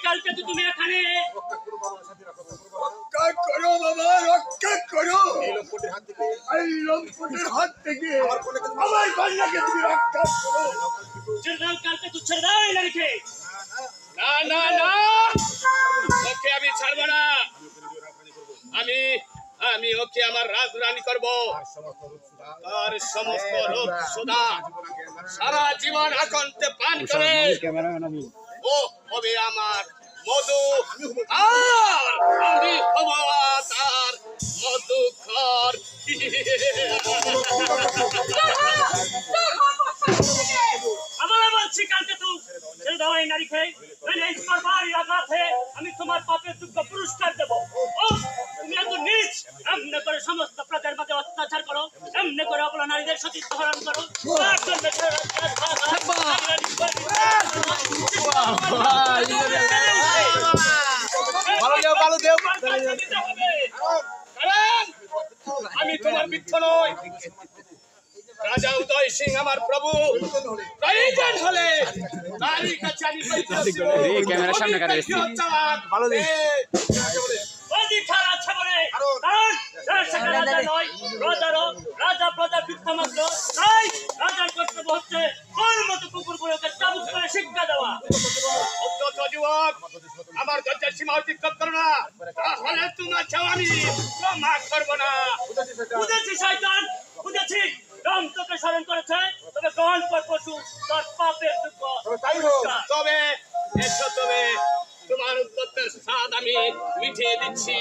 কালকে তো তুমি এখানে রক্ষা করো বাবা, রক্ষা করো এই লম্পটের হাত থেকে আমার কন্যাকে তুমি রক্ষা করো। কালকে তুই ছেড়ে দাও এই নারীকে। না না না, ওকে আমি ছাড়বো না। আমি ওকে আমার রাজরানী করবো। আর সমস্ত রোগ সুধা সারা জীবন আকন্তে পান করে ও হবে আমার মধু, আর আমি হব তার মধুকর। আবার বলছি কালকে তুই ছেড়ে দাও এই নারীকে, আমি তোমার পাপের যোগ্য পুরস্কার দেবো। তুমি এত নীচ, এমনি করে সমস্ত প্রজার মাঝে অত্যাচার করো, এমনি করে অবলা নারীদের সতীত্ব হরণ করো। আমি তোমার মিত্র নই। রাজা উদয় সিং আমার প্রভু, প্রয়োজন হলে তারই কাছে আমি ক্যামেরার সামনে কাটে ভালো দিন অধিকার আছে বলে, কারণ সেখানে রাজা নয়, রাজা প্রজা বিদ্যমাত্র। তাই রাজার কর্তব্য হচ্ছে ওর মতো কুকুরগুলোকে চাবুক করে শিক্ষা দেওয়া। অত্যন্ত যুবক, আমার ধৈর্যের সীমা অতিক্রম করো না, তাহলে তোমার চাও আমি ক্ষমা করবো না। বুঝেছি শয়তান, বুঝেছি। রাম তোকে স্মরণ করেছে, তবে গ্রহণ কর পশু তার পাপের যোগ্য। তবে এসো, তবে তোমার উদ্যতের স্বাদ আমি মিটিয়ে দিচ্ছি।